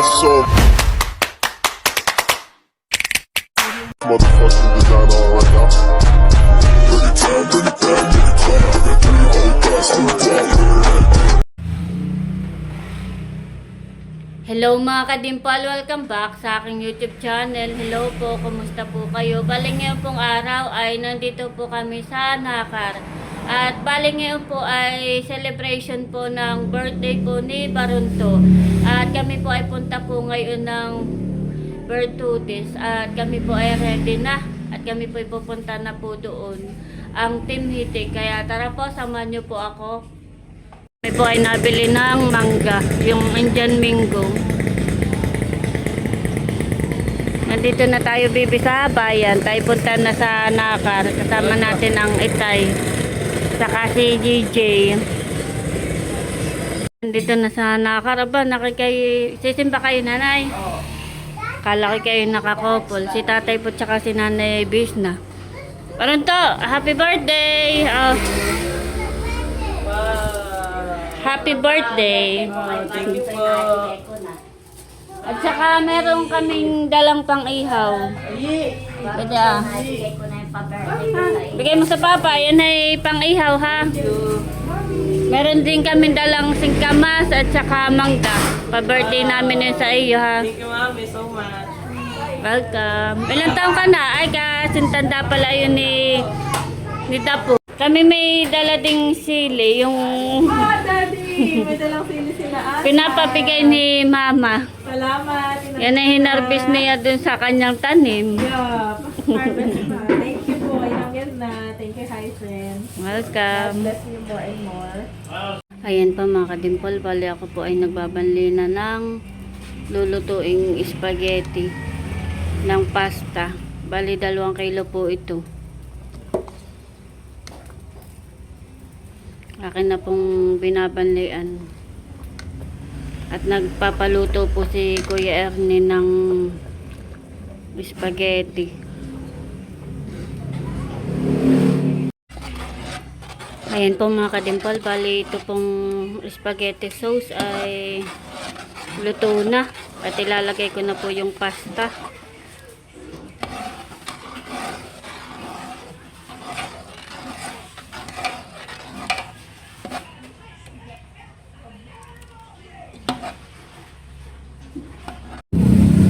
So motherfucking designer right now. Bring it down, bring it down, bring it down, bring it down, hold fast, hold down. Hello mga kadimpal, welcome back sa aking YouTube channel. Hello po, kumusta po kayo? Bali ngayon pong araw ay nandito po kami sa Nakar. At bali ngayon po ay celebration po ng birthday po ni Barunto. At kami po ay punta po ngayon ng Bertudis. At kami po ay ready na. At kami po ay pupunta na po doon. Ang Team Hitik. Kaya tara po, samahan niyo po ako. Kami po ay nabili ng mangga, yung Indian Mingo. Nandito na tayo bibi sa bayan. Tayo punta na sa Nakar. Kasama natin ang Itay. Saka si GJ. Nandito na sa Nakar. Aba, sisimba kayo nanay? Kala ko kayo nakakopol. Si tatay po tsaka si nanay Bisna. Parang to, happy birthday! Happy birthday! Thank you po. At saka meron kaming dalang pang-ihaw. Pwede ah. Bigay mo sa papa, yan ay pang-ihaw ha. Meron din kaming dalang singkamas at saka mangga. Pa-birthday namin yun sa iyo ha. Thank you, mami, so much. Welcome. Ilang taong ka na? Ay kasintanda pala yun ni Dapo. Kami may dala ding sili, yung Daddy, may dalang sili sila. pinapabigay ni Mama. Salamat. Yan ay hinarbis niya dun sa kanyang tanim. Yeah, harvest na. Thank you po. Inangyan na. Thank you, Hysen. God Welcome. bless you more and more. Ayan pa mga kadimpol, bali ako po ay nagbabanli na ng lulutuing spaghetti ng pasta. Bali 2 kilo po ito. Akin na pong binabanlian. At nagpapaluto po si Kuya Ernie ng spaghetti. Ayan po mga kadimpol, bali ito pong spaghetti sauce ay luto na. At ilalagay ko na po yung pasta.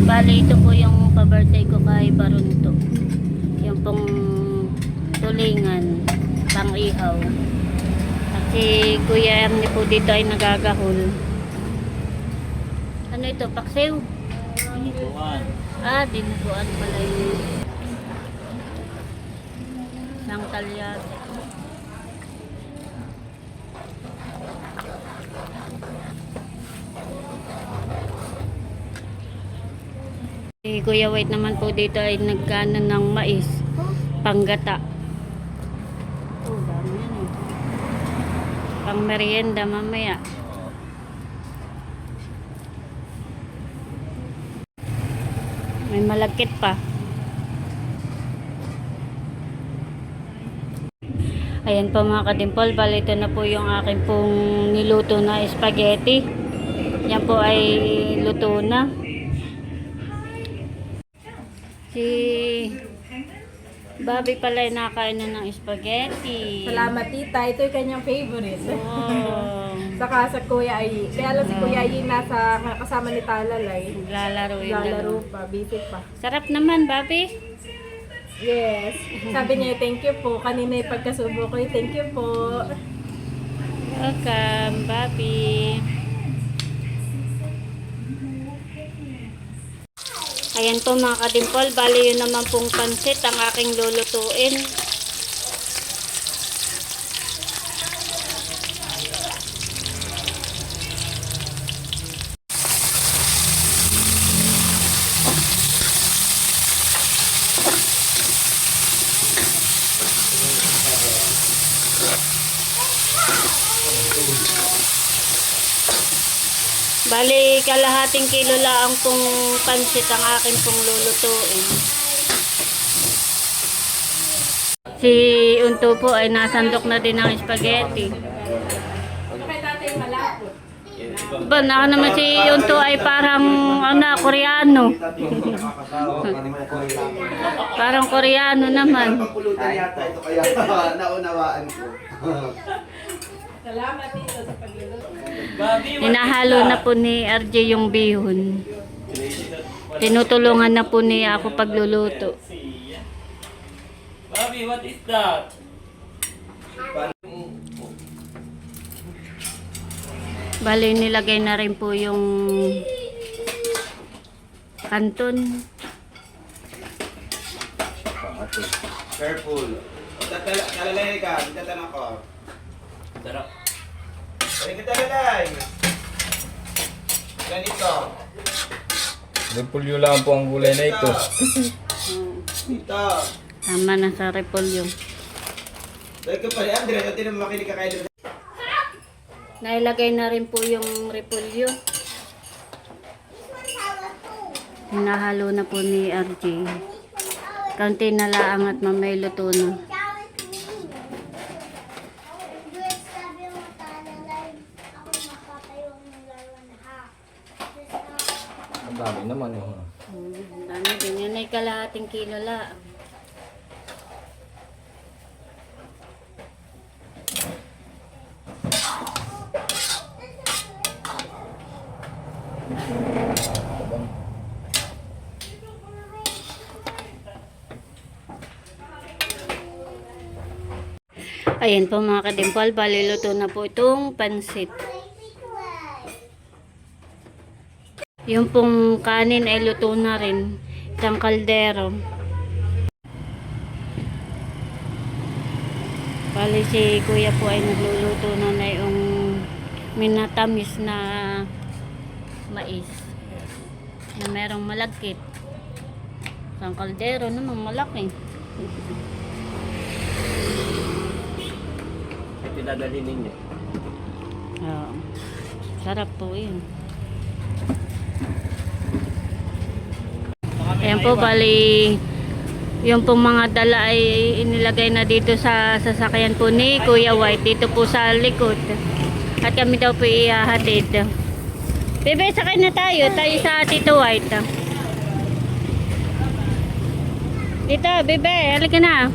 Bali, ito po yung pa-birthday ko kay Barunto. Yung pong tulingan, pang-ihaw. At si Kuya Ernie po dito ay nagagahol. Ano ito? Paksiw? Dinuguan pala yun. Ng talyate. Si Kuya White naman po dito ay nagkano ng mais, panggata. Oh, dami yan eh. Pang merienda mamaya. May malagkit pa. Ayan po mga kadimpol, bali ito na po yung akin pong niluto na spaghetti. Yan po ay luto na. Si Bobby pala ay nakain na ng spaghetti. Salamat, tita. Ito yung kanyang favorite. Oh. Saka sa Kuya Ayi. Kaya lang si Kuya Ayi nasa kasama ni Talalay. Lalaro yun. Lalaro pa, busy pa. Sarap naman, Bobby. Yes. Sabi niya, thank you po. Kanina yung pagkasubo ko, thank you po. Welcome, Bobby. Ayan po mga kadimpol, bali yun naman pong pansit ang aking lulutuin. Bali, kalahating kilo lang pong pansit ang akin pong lulutuin. Si Unto po ay nasandok na din ng spaghetti. Kay tatay malapot. Diba, naka naman si Yunto ay parang, Koreano. Parang Koreano naman. Pagpulutan yata ito kaya naunawaan ko. Salamat dito sa pagluluto. Hinahalo na po ni RJ yung bihon. Tinutulungan na po niya ako pagluluto. Bobby, what is that? Bali, nilagay na rin po yung kanton. Careful. Talalay ka, tatanong ko. Sarap. Balik ka talalay. Ganito. Repulyo lang po ang gulay na ito. Dito. Tama na sa repolyo. Balik ka pa rin. Andre, ito din makinig ka kayo. Nailagay na rin po yung repolyo. Hinahalo na po ni RJ. Kaunti na lang at mamay luto na. Ang dami naman yun. Dami din. Yan ay kalahating kilo la. Ayan po mga kadimpal, baliluto na po itong pansit. Yung pong kanin ay luto na rin. Isang kaldero. Bali si kuya po ay nagluluto na yung minatamis na mais. Na merong malagkit. Isang kaldero naman malaki. Pinadali ninyo. Oo. Sarap po yun. Ayan po, bali yung pong mga dala ay inilagay na dito sa sasakyan po ni Kuya White dito po sa likod. At kami daw po ihahatid. Bebe, sakay na tayo sa Tito White. Dito, bebe, halika na.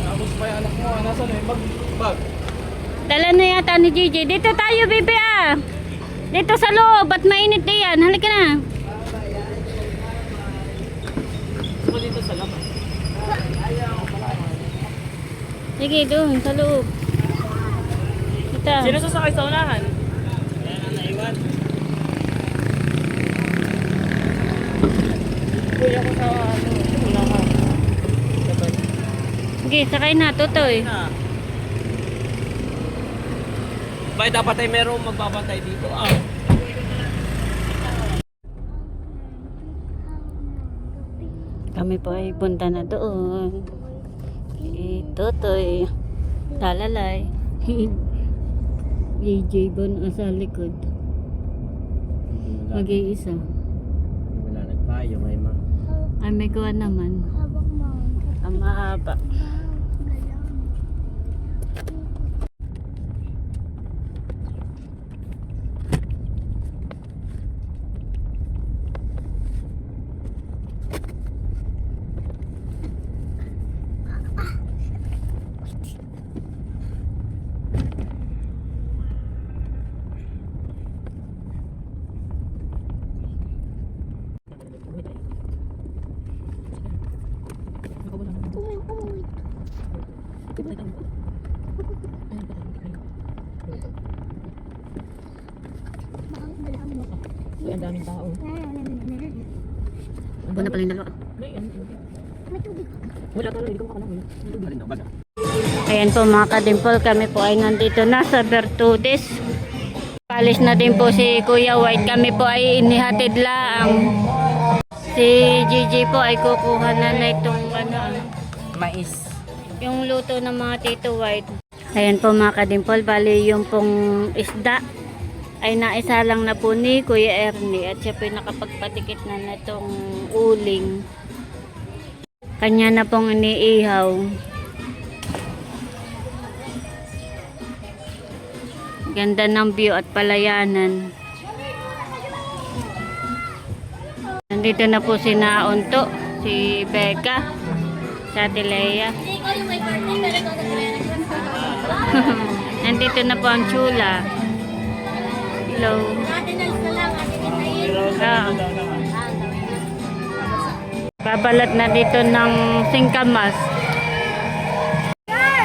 Tapos may anak mo, nasa na yung bag. Dala na yata ni Gigi. Dito tayo, bebe ah. Dito sa loob, at mainit diyan. Halika na. Ako dito sa labas. Sige, doon, sa loob. Dito. Sino sasakay sa unahan? Ayan ang naiwan. Uy, ako sa unahan. Sige, sakay na, Totoy. Bakit dapat ay merong magbabantay dito? Kami po ay punta na doon. Totoy. Talalay. JJ Bon sa likod. Mag-iisa. Wala nagpayo, may ma. Ay, may kuha naman. Ang mahaba. Ang daming tao. Buwan na pala yung dalawa. Wala talo, hindi ko makalangoy. Hindi ko Ayan po mga kadimpol, kami po ay nandito na sa Bertudes. Palis na din po si Kuya White, kami po ay inihatid lang. Si Gigi po ay kukuha na itong mais. yung luto ng mga Tito White. Ayan po mga kadimpol, bali yung pong isda ay naisa lang na po ni Kuya Ernie at siya po ay nakapagpatikit na itong uling. Kanya na pong iniihaw. Ganda ng view at palayanan. Nandito na po si Naunto, si Becca, sa Ate Lea. Nandito na po ang Chula. Hello. Ah. Babalat na dito ng singkamas.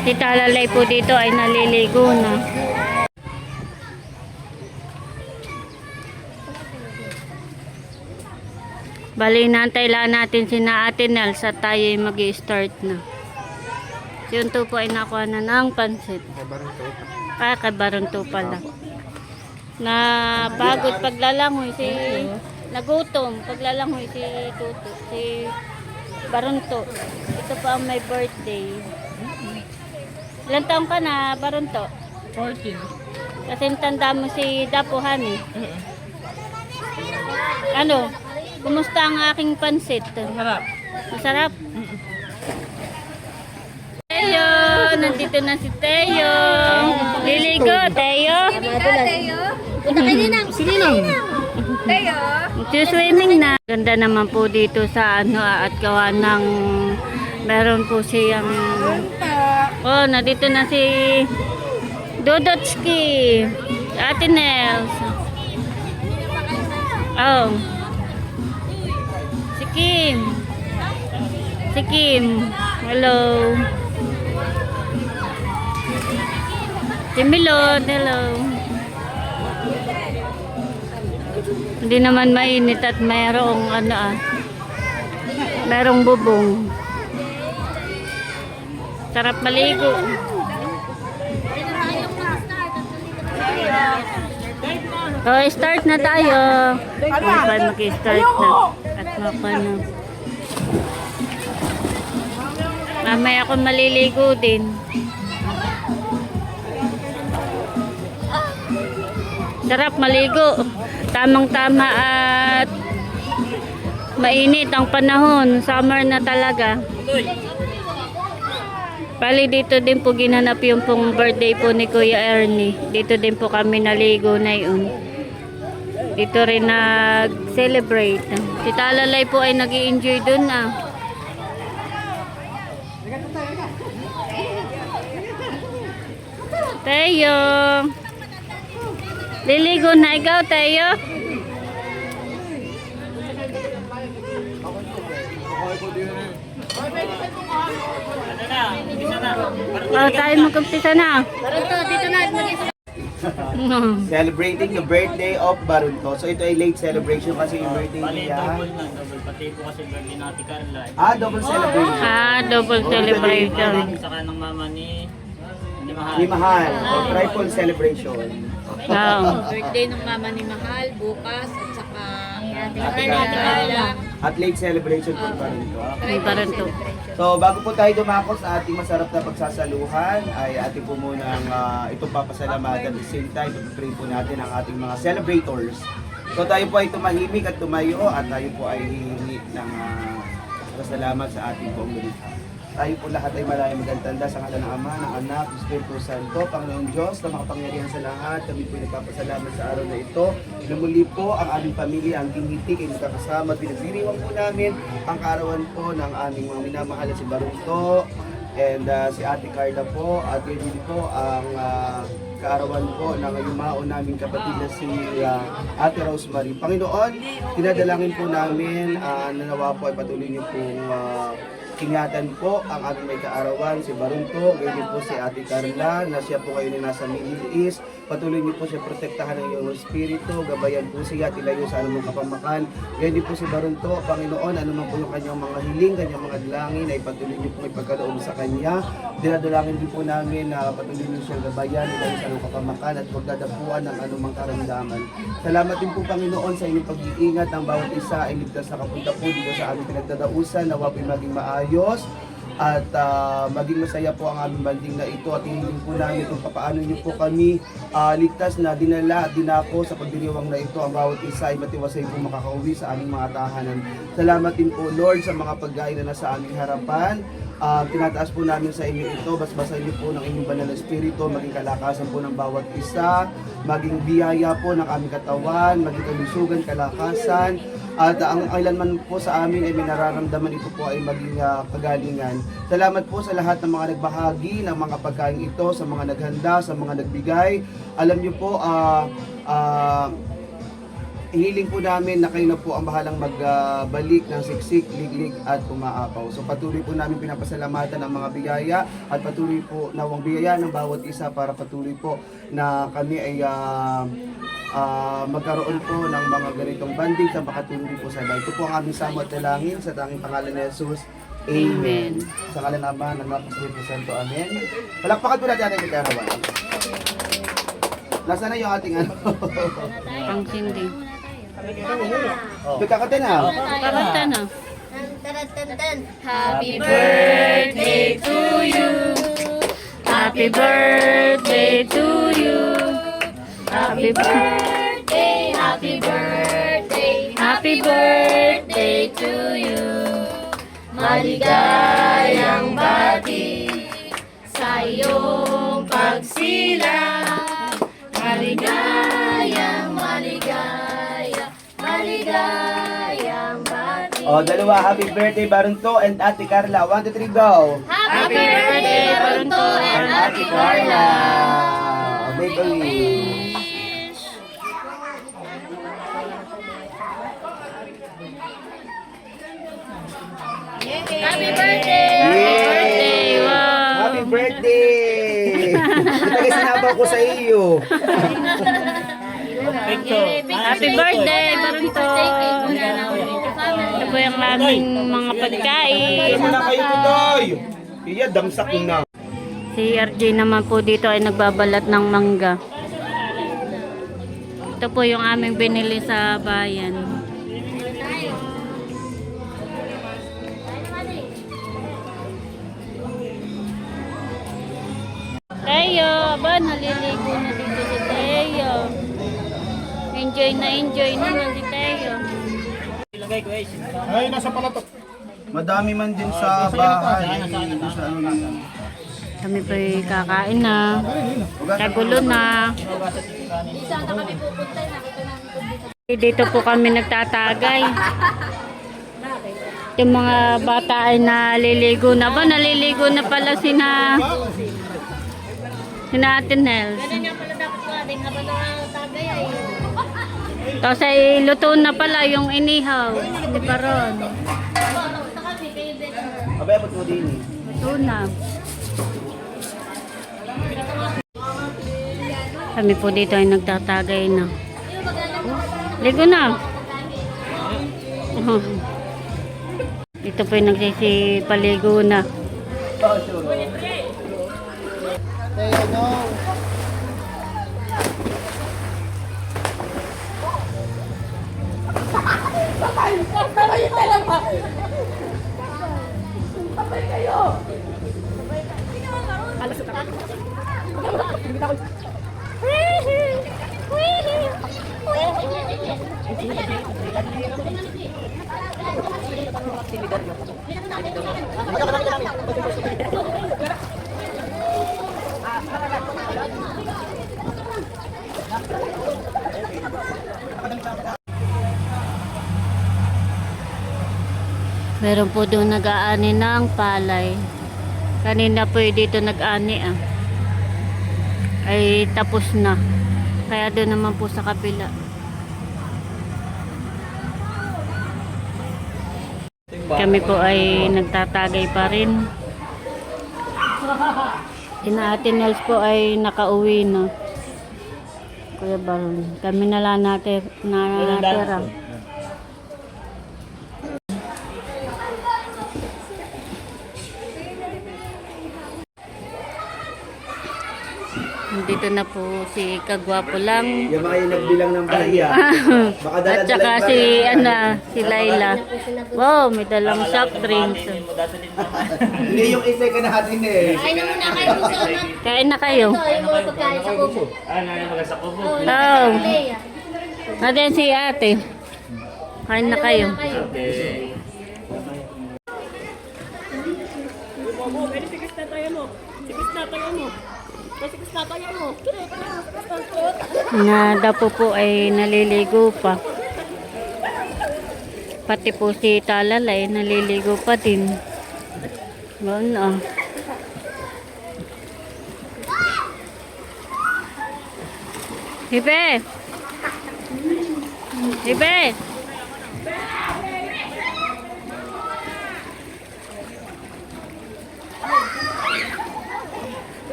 Si Talalay po dito ay naliligo na. Bali, nantay lang natin si Ate Nels at tayo ay mag-i-start na. Yung to po ay nakuha na ng pansit. Kay Barunto pala. Na pagod paglalangoy si nagutom paglalangoy si Tuto, si Barunto. Ito pa ang may birthday. Ilan taong ka na, Barunto? 14. Kasi tanda mo si Dapuhan eh. Ano? Kumusta ang aking pansit? Harap. Masarap? Teo! Nandito na si Teo! Liligo, Teo! Punta kayo nang. Sige nang. Tayo. Swimming na. Ganda naman po dito sa ano at gawa ng meron po siyang oh, nandito na si Dodotski, Ate Nels. Oh. Si Kim. Si Kim. Hello. Si Milon, hello. Hindi naman mainit at mayroong ano merong bubong. Sarap maligo. Oh, start na tayo. Okay, mag-start na. At mapano. Mamaya ako maliligo din. Sarap maligo. Tamang-tama at mainit ang panahon. Summer na talaga. Bali dito din po ginanap yung pong birthday po ni Kuya Ernie. Dito din po kami naligo na yun. Dito rin nag-celebrate. Si Talalay po ay nag-i-enjoy dun na. Teo! Liligo na ikaw, Teo? Oh, tayo mag-umpisa na. Barunto, dito na. Celebrating the birthday of Barunto. So ito ay late celebration kasi yung birthday Bali, niya. double na. Double. Pati po kasi birthday natin Carla. Double celebration. Double celebration. Saka ng mama ni Mahal. Ni Mahal. Triple celebration. Wow. Birthday ng mama ni Mahal, bukas, at saka Ate Carla. At late celebration po Barunto. May Barunto. So bago po tayo dumako sa ating masarap na pagsasaluhan ay ating po munang itong papasalamatan at the same time ipipray po natin ang ating mga celebrators. So tayo po ay tumahimik at tumayo at tayo po ay hihingi ng pasalamat sa ating pong lumikha. Tayo po lahat ay maraming magandanda sa ngalan ng Ama, ng Anak, ng Espiritu Santo, Panginoon Diyos na makapangyarihan sa lahat. Kami po ay nagpapasalamat sa araw na ito. Na muli po ang aming pamilya, ang ginhitik ay nakakasama. Pinagdiriwang po namin ang kaarawan po ng aming mga minamahal na si Barunto and si Ate Carla po. At yun din po ang kaarawan po ng yumao naming kapatid na si Ate Rosemary. Panginoon, tinadalangin po namin na nawa po ay patuloy niyo pong ingatan po ang aming may kaarawan, si Barunto, ganyan po si Ate Carla, na siya po kayo na nasa Middle East. Patuloy niyo po siya protektahan ng iyong espiritu, gabayan po siya, tilayo sa anumang kapamakan. Ganyan po si Barunto, Panginoon, anuman po yung kanyang mga hiling, kanyang mga dalangin, ay patuloy niyo po ipagkaloob sa kanya. Dinadalangin din po namin na patuloy niyo siyang gabayan, tilayo sa anumang kapamakan at pagdadapuan ng anumang karamdaman. Salamat din po Panginoon sa inyong pag-iingat ng bawat isa ay ligtas na kapunta po dito sa aming pinagdadausan, nawa po maging maayos at maging masaya po ang aming banding na ito at hinihiling po namin kung paano niyo po kami ligtas na dinala at dinako sa pagdiriwang na ito ang bawat isa ay matiwasay po makakauwi sa aming mga tahanan. Salamat din po Lord sa mga pagkain na nasa aming harapan Tinataas po namin sa inyo ito, basbasan niyo po ng inyong banal na espiritu, maging kalakasan po ng bawat isa, maging biyaya po ng aming katawan, maging kalusugan, kalakasan, at ang kailanman po sa amin ay may nararamdaman, ito po ay maging kagalingan. Salamat po sa lahat ng mga nagbahagi ng mga pagkain ito, sa mga naghanda, sa mga nagbigay. Alam niyo po, hiling po namin na kayo na po ang bahalang magbalik ng siksik, liglig at umaapaw. So patuloy po namin pinapasalamatan ang mga biyaya at patuloy po nawang biyaya ng bawat isa para patuloy po na kami ay magkaroon po ng mga ganitong banding sa makatuloy po sa bahay. Ito po ang aming samot na langin sa tanging pangalan ni Jesus. Amen. Sa ngalan ng Ama, ng Anak, ng Espiritu Santo. Amen. Palakpakan po natin ang ikarawan. Nasaan na yung ating ano? Pang sindi. Kakanta na. Kakanta na. Happy birthday to you. Happy birthday to you. Happy birthday, Happy birthday. happy birthday to you. Maligayang bati sa iyong pagsilang. Maligayang bati. O, dalawa. Happy birthday, Barunto and Ate Carla. 1, 2, 3, go! Happy birthday, Barunto and Ate Carla. O, baby. Happy birthday! Birthday, wow. Happy birthday! Ito kasi sinabaw ko sa iyo. Happy birthday, Barunto. Ito po yung aming mga pagkain. Muna kayo tuloy. Iya, damsak na. Si RJ naman po dito ay nagbabalat ng mangga. Ito po yung aming binili sa bayan. Teo, aba naliligo na dito si Teo. Enjoy naman si Teo. Ay, nasa palatok. Madami man din sa bahay. Sa ano lang. Kami po kakain na. Kagulo na. Dito po kami nagtatagay. Yung mga bata ay naliligo na ba? Naliligo na pala sina Ate Nels. Tapos ay luto na pala yung inihaw. Hindi pa ron. Abay, abot mo din eh. Luto na. Kami po dito ay nagtatagay na. Ligo na. Dito po yung nagsisipaligo na. Meron po doon nag-aani ng palay. Kanina po dito nag-ani ay tapos na. Kaya doon naman po sa kabila. Kami po ay nagtatagay pa rin. Sina Ate Nels po ay nakauwi na. Kuya Baron. Kami na lang natira. Dito na po si Kagwapo lang. Yung mga yung nagbilang ng barya. Baka At saka si Laila. Wow, may dalang soft drinks. Hindi yung isa ka natin eh. Kain na muna kayo sa unang. Kain na kayo. Ito, yung mga pagkain sa kubo. Oh. Natin si ate. Kain na kayo. Na daw po ay naliligo pa. Pati po si Talalay naliligo pa din. Ganoon ah. Hibe! Hibe!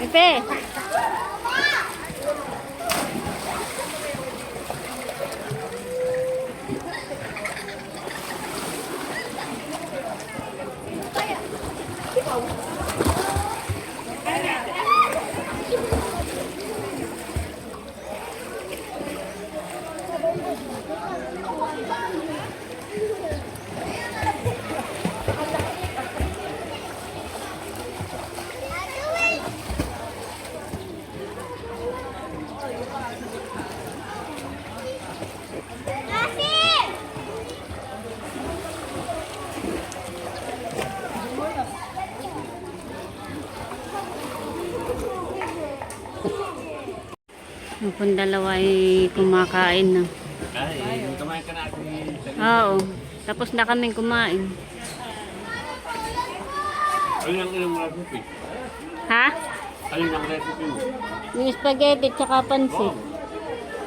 Hibe! Yung pong dalawa ay kumakain na. Ay, kumain ka na ako. Oo. Tapos na kaming kumain. Alin ang ilang recipe? Ha? Alin ang recipe mo? Yung spaghetti tsaka pansit.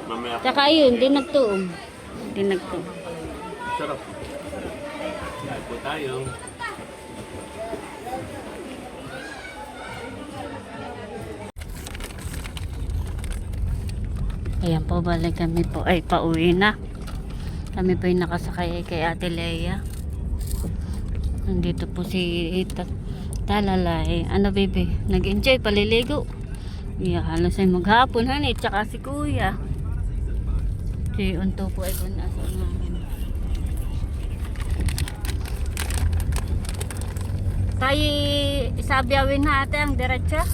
Mamaya ko. Tsaka yun, dinagtuom. Dinagtuom. Sarap. Kain po tayo. Ayan po, balik kami po ay pauwi na. Kami po yung nakasakay kay Ate Leia. Nandito po si Talalay. Ano baby? Nag-enjoy paliligo. Yeah, halos ay maghapon honey. Tsaka si Kuya. Si Unto po ay bunasa namin. Tayo isabyawin natin ang diretsa?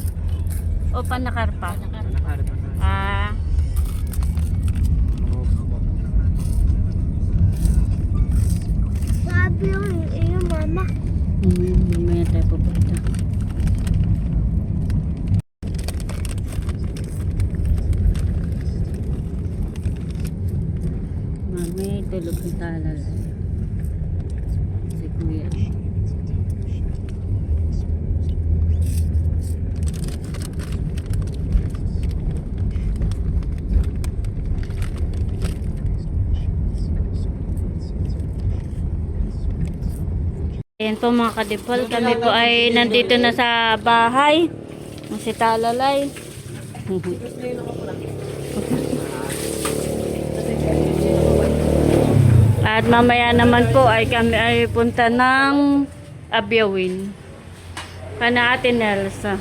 O panakarpa? Ah. Sabi yung mama. Mamaya tayo pupunta. Mamaya tulog si Talalay. Si Kuya. Ayan po mga kadipol, kami po ay nandito na sa bahay. Si Talalay. At mamaya naman po ay kami ay punta ng Abyawin. Pana Ate Nelsa.